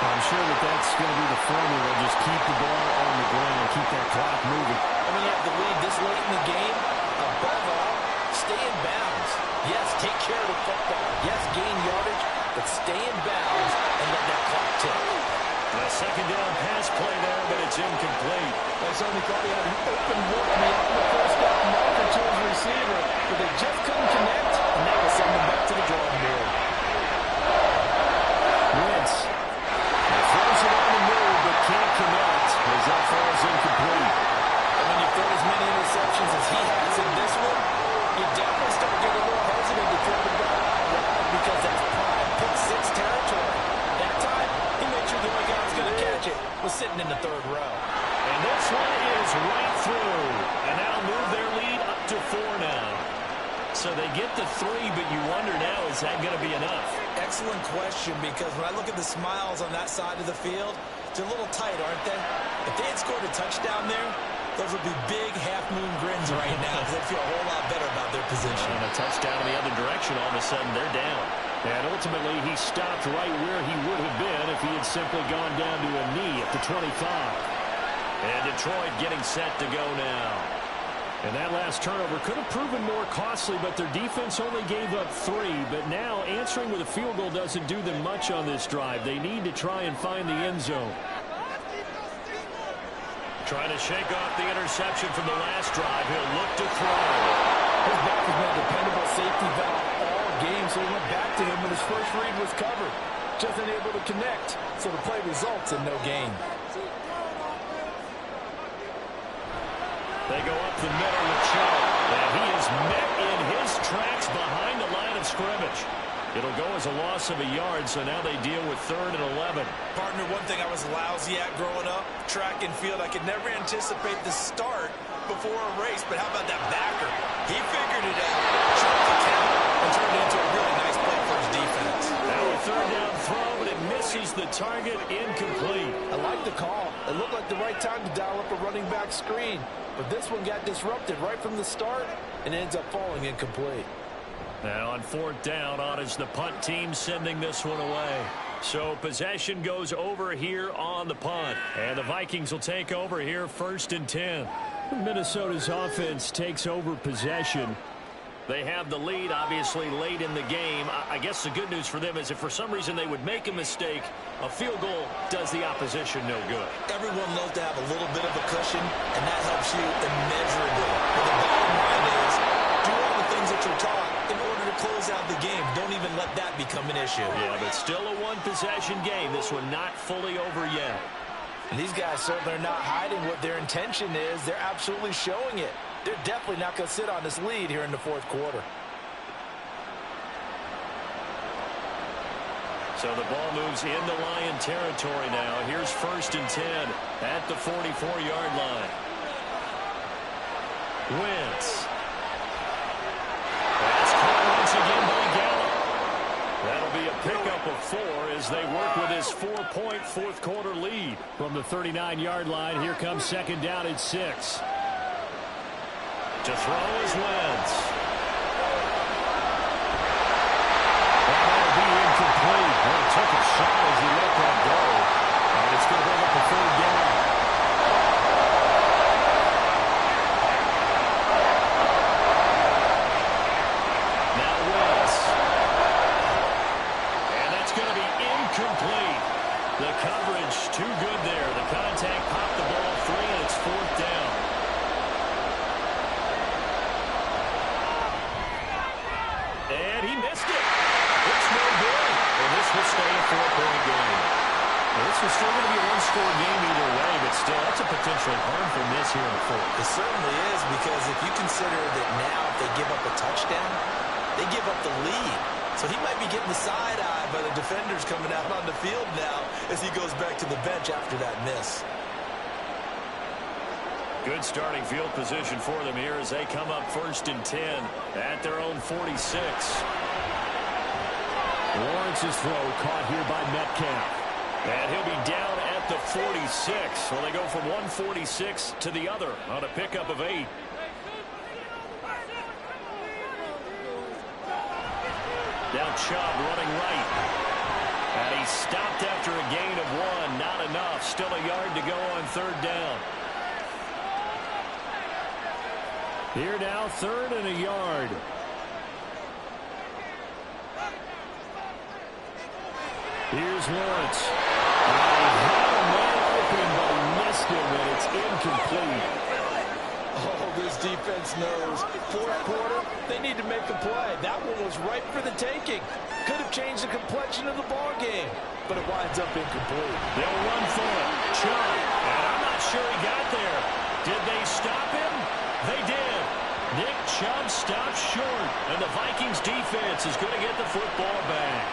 I'm sure that's going to be the formula. Just keep the ball on the ground, keep that clock moving. I mean, you have the lead this late in the game. Above all, stay in bounds. Yes, take care of the football. Yes, gain yardage, but stay in bounds and let that clock tick. A second down pass play there, but it's incomplete. I certainly thought he had an open look beyond the first down marker to his receiver, but they just couldn't connect, and that will send them back to the drawing board. Wentz throws it on the move, but can't connect as that falls incomplete. And when you throw as many interceptions as he has in this one, you definitely start getting a little hesitant to throw the ball out wide because that's prime pick-6 territory. That time, he made sure the only guy who's going to catch it was sitting in the 3rd row. And this one is right through. And that'll move their lead up to 4 now. So they get the 3, but you wonder now, is that going to be enough? Excellent question, because when I look at the smiles on that side of the field, they're a little tight, aren't they? If they had scored a touchdown there, those would be big half-moon grins right now because they feel a whole lot better about their position. And a touchdown in the other direction, all of a sudden they're down. And ultimately, he stopped right where he would have been if he had simply gone down to a knee at the 25. And Detroit getting set to go now. And that last turnover could have proven more costly, but their defense only gave up 3. But now answering with a field goal doesn't do them much on this drive. They need to try and find the end zone. Trying to shake off the interception from the last drive. He'll look to throw. His back has been a dependable safety valve all game, so he went back to him when his first read was covered. Just unable to connect, so the play results in no gain. They go up the middle with Chubb. And he is met in his tracks behind the line of scrimmage. It'll go as a loss of a yard, so now they deal with 3rd and 11. Partner, one thing I was lousy at growing up, track and field, I could never anticipate the start before a race, but how about that backer? He figured it out, checked the count, and turned it into a really nice play for his defense. Now a 3rd down throw, but it misses the target, incomplete. I like the call. It looked like the right time to dial up a running back screen, but this one got disrupted right from the start and ends up falling incomplete. Now on 4th down, on is the punt team sending this one away. So possession goes over here on the punt. And the Vikings will take over here 1st and 10. Minnesota's offense takes over possession. They have the lead, obviously, late in the game. I guess the good news for them is if for some reason they would make a mistake, a field goal does the opposition no good. Everyone loves to have a little bit of a cushion, and that helps you immeasurably. But the bottom line is, do all the things that you're taught in order to close out the game. Don't even let that become an issue. Yeah, but still a one-possession game. This one not fully over yet. And these guys certainly are not hiding what their intention is. They're absolutely showing it. They're definitely not going to sit on this lead here in the 4th quarter. So the ball moves into Lion territory now. Here's 1st and 10 at the 44-yard line. Wentz. That's caught once again by Gallup. That'll be a pickup of 4 as they work with his 4-point 4th quarter lead. From the 39-yard line, here comes 2nd down at 6. To throw is Wentz. That'll be incomplete. Well, he took a shot as he let that go. And it's going to bring up a 3rd down. Now Wentz. And that's going to be incomplete. The coverage too good there. The contact popped the ball free, and it's 4th down. And he missed it. It's no good. And this will stay a 4-point game. Well, this was still going to be a one-score game either way, but still, that's a potential harmful miss here in the 4th. It certainly is, because if you consider that now if they give up a touchdown, they give up the lead. So he might be getting the side-eye by the defenders coming out on the field now as he goes back to the bench after that miss. Good starting field position for them here as they come up 1st and 10 at their own 46. Lawrence's throw caught here by Metcalf. And he'll be down at the 46. Well, they go from 146 to the other on a pickup of 8. Now Chubb running right. And he stopped after a gain of 1. Not enough. Still a yard to go on 3rd down. Here now, 3rd and a yard. Here's Lawrence. He had a man open, but missed him, and it's incomplete. Oh, this defense knows. 4th quarter, they need to make a play. That one was ripe for the taking. Could have changed the complexion of the ball game, but it winds up incomplete. They'll run for it. Chubb. And I'm not sure he got there. Did they stop him? They did. Nick Chubb stopped short, and the Vikings defense is going to get the football back.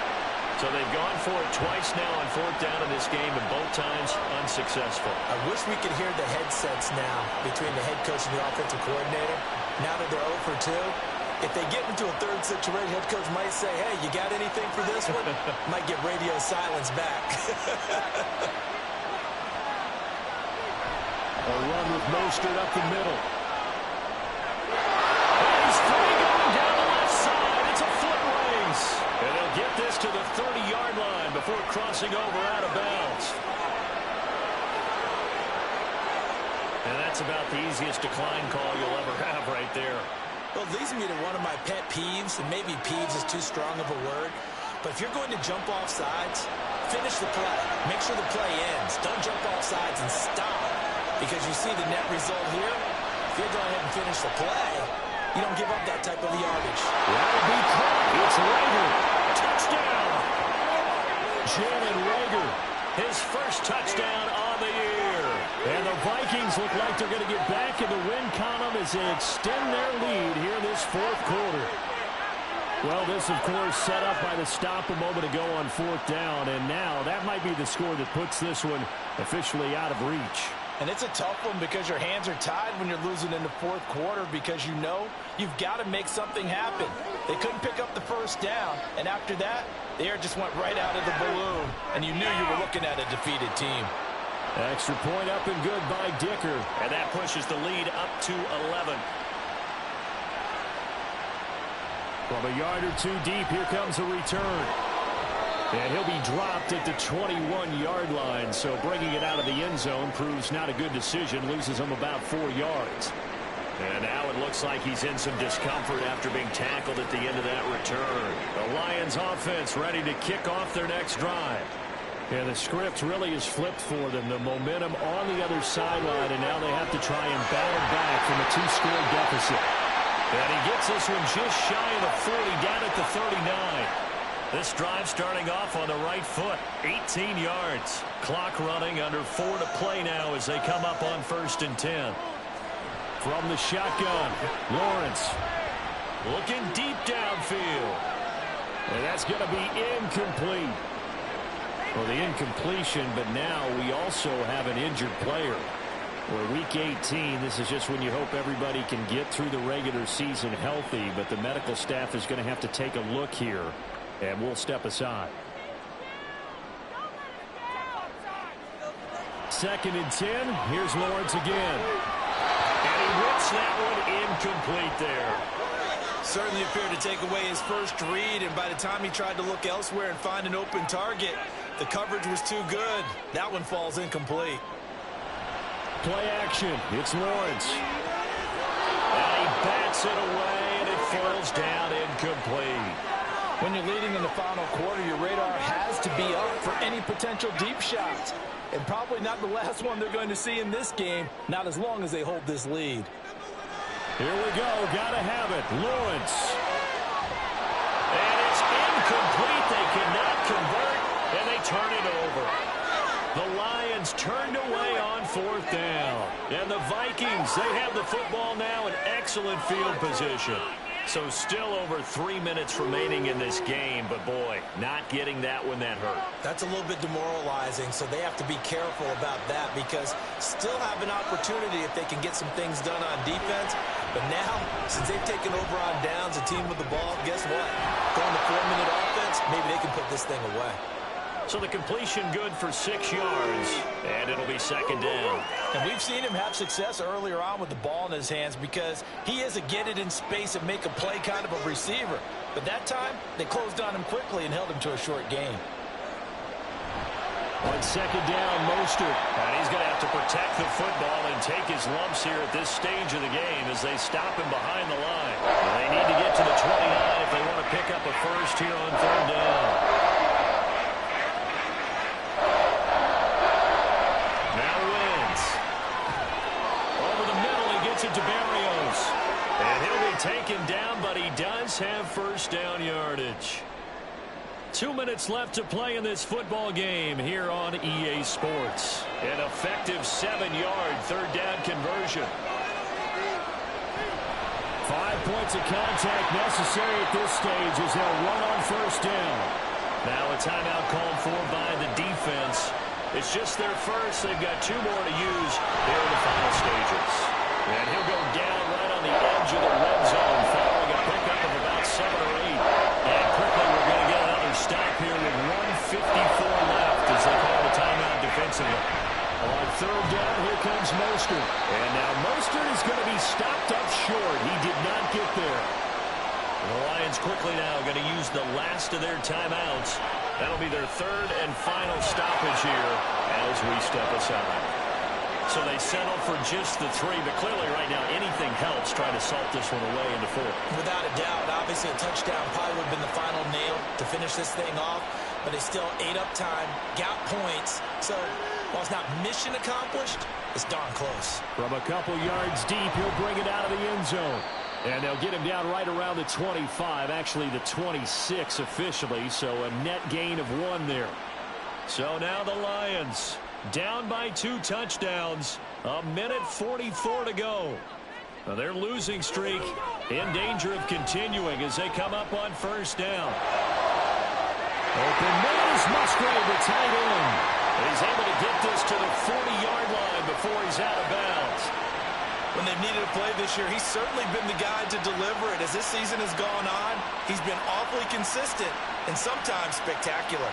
So they've gone for it twice now on 4th down in this game, and both times unsuccessful. I wish we could hear the headsets now between the head coach and the offensive coordinator. Now that they're 0 for 2, if they get into a 3rd situation, head coach might say, hey, you got anything for this one? Might get radio silence back. A run with Mostert up the middle. He's free going down the left side. It's a foot race. And they'll get this to the 30-yard line before crossing over out of bounds. And that's about the easiest decline call you'll ever have right there. Well, it leads me to one of my pet peeves, and maybe peeves is too strong of a word, but if you're going to jump off sides, finish the play. Make sure the play ends. Don't jump off sides and stop, because you see the net result here. If you go ahead and finish the play, you don't give up that type of yardage. That'll be caught. It's Rager. Touchdown! Jalen Rager. His first touchdown on the year. And the Vikings look like they're going to get back in the win column as they extend their lead here this 4th quarter. Well, this, of course, set up by the stop a moment ago on 4th down, and now that might be the score that puts this one officially out of reach. And it's a tough one because your hands are tied when you're losing in the 4th quarter because you know you've got to make something happen. They couldn't pick up the 1st down, and after that, the air just went right out of the balloon, and you knew you were looking at a defeated team. Extra point up and good by Dicker. And that pushes the lead up to 11. From a yard or two deep, here comes a return. And he'll be dropped at the 21-yard line, so bringing it out of the end zone proves not a good decision, loses him about 4 yards. And now it looks like he's in some discomfort after being tackled at the end of that return. The Lions offense ready to kick off their next drive. And the script really is flipped for them. The momentum on the other sideline, and now they have to try and battle back from a 2-score deficit. And he gets this one just shy of the 40, down at the 39. This drive starting off on the right foot, 18 yards. Clock running, under 4 to play now as they come up on 1st and 10. From the shotgun, Lawrence looking deep downfield. And that's going to be incomplete. Well, the incompletion, but now we also have an injured player. We're week 18. This is just when you hope everybody can get through the regular season healthy, but the medical staff is going to have to take a look here, and we'll step aside. 2nd and 10. Here's Lawrence again. And he whips that one incomplete there. Certainly appeared to take away his first read, and by the time he tried to look elsewhere and find an open target, the coverage was too good. That one falls incomplete. Play action. It's Lawrence. And he bats it away, and it falls down incomplete. When you're leading in the final quarter, your radar has to be up for any potential deep shots. And probably not the last one they're going to see in this game, not as long as they hold this lead. Here we go. Got to have it. Lawrence. And it's incomplete. They cannot convert, and they turn it over. The Lions turned away on 4th down. And the Vikings, they have the football now in excellent field position. So still over 3 minutes remaining in this game, but boy, not getting that one that hurt. That's a little bit demoralizing, so they have to be careful about that because still have an opportunity if they can get some things done on defense. But now, since they've taken over on downs, a team with the ball, guess what? Going to 4-minute offense, maybe they can put this thing away. So the completion good for 6 yards, and it'll be 2nd down. And we've seen him have success earlier on with the ball in his hands because he is a get it in space and make a play kind of a receiver. But that time, they closed on him quickly and held him to a short gain. On 2nd down, Mostert. And he's going to have to protect the football and take his lumps here at this stage of the game as they stop him behind the line. They need to get to the 29 if they want to pick up a first here on 3rd down. To Barrios, and he'll be taken down, but he does have 1st down yardage. 2 minutes left to play in this football game here on EA Sports. An effective 7-yard 3rd down conversion. 5 points of contact necessary at this stage as they'll run on 1st down. Now a timeout called for by the defense. It's just their first. They've got 2 more to use here in the final stages. And he'll go down right on the edge of the red zone following a pickup of about 7 or 8. And quickly we're going to get another stop here with 1:54 left as they call the timeout defensively. On 3rd down, here comes Mostert. And now Mostert is going to be stopped up short. He did not get there. The Lions quickly now going to use the last of their timeouts. That'll be their 3rd and final stoppage here as we step aside. So they settle for just the 3, but clearly right now anything helps trying to salt this one away into 4. Without a doubt, obviously a touchdown probably would have been the final nail to finish this thing off, but they still ate up time, got points. So while it's not mission accomplished, it's darn close. From a couple yards deep, he'll bring it out of the end zone. And they'll get him down right around the 25, actually the 26 officially, so a net gain of 1 there. So now the Lions down by 2 touchdowns. 1:44 to go. Now their losing streak in danger of continuing as they come up on 1st down. Open man is Musgrave, the tight end. He's able to get this to the 40-yard line before he's out of bounds. When they've needed a play this year, he's certainly been the guy to deliver it. As this season has gone on, he's been awfully consistent and sometimes spectacular.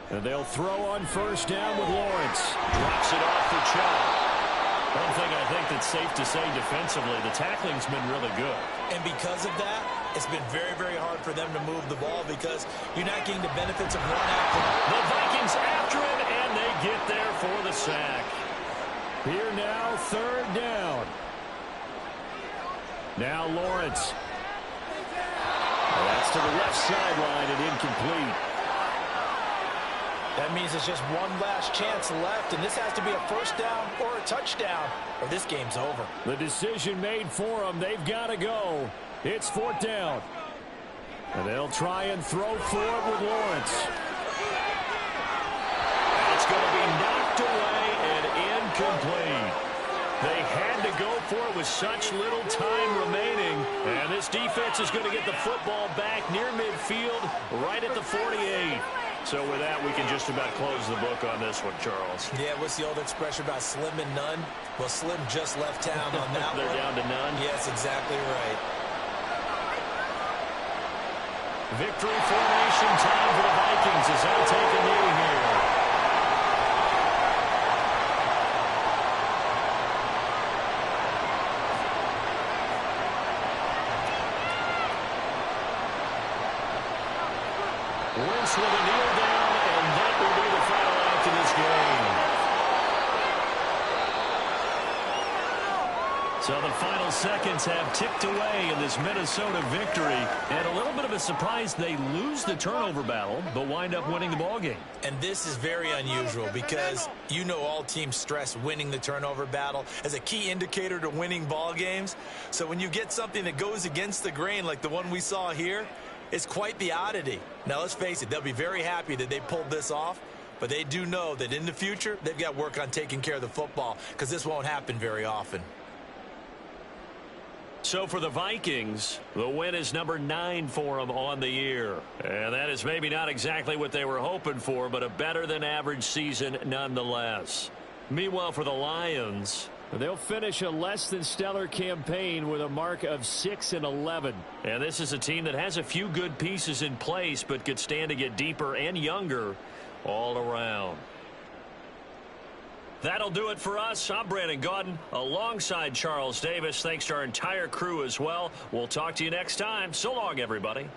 And they'll throw on first down with Lawrence. Drops it off for Chubb. One thing I think that's safe to say defensively, the tackling's been really good. And because of that, it's been very, very hard for them to move the ball because you're not getting the benefits of run after. The Vikings after him, and they get there for the sack. Here now, third down. Now Lawrence. That's to the left sideline and incomplete. That means it's just one last chance left, and this has to be a first down or a touchdown, or this game's over. The decision made for them. They've got to go. It's fourth down. And they'll try and throw for it with Lawrence. It's going to be knocked away and incomplete. They had to go for it with such little time remaining. And this defense is going to get the football back near midfield, right at the 48. So with that, we can just about close the book on this one, Charles. Yeah, what's the old expression about slim and none? Well, Slim just left town on that They're one. down to none? Yes, exactly right. Victory formation time for the Vikings as they'll take a knee here. Wentz with a kneel down, and that will be the final act of this game. So the final seconds have ticked away in this Minnesota victory. And a little bit of a surprise, they lose the turnover battle, but wind up winning the ballgame. And this is very unusual because you know all teams stress winning the turnover battle as a key indicator to winning ball games. So when you get something that goes against the grain like the one we saw here, it's quite the oddity. Now, let's face it, they'll be very happy that they pulled this off, but they do know that in the future, they've got work on taking care of the football because this won't happen very often. So for the Vikings, the win is number 9 for them on the year. And that is maybe not exactly what they were hoping for, but a better than average season nonetheless. Meanwhile, for the Lions, they'll finish a less than stellar campaign with a mark of 6-11. And this is a team that has a few good pieces in place, but could stand to get deeper and younger all around. That'll do it for us. I'm Brandon Gaudin alongside Charles Davis. Thanks to our entire crew as well. We'll talk to you next time. So long, everybody.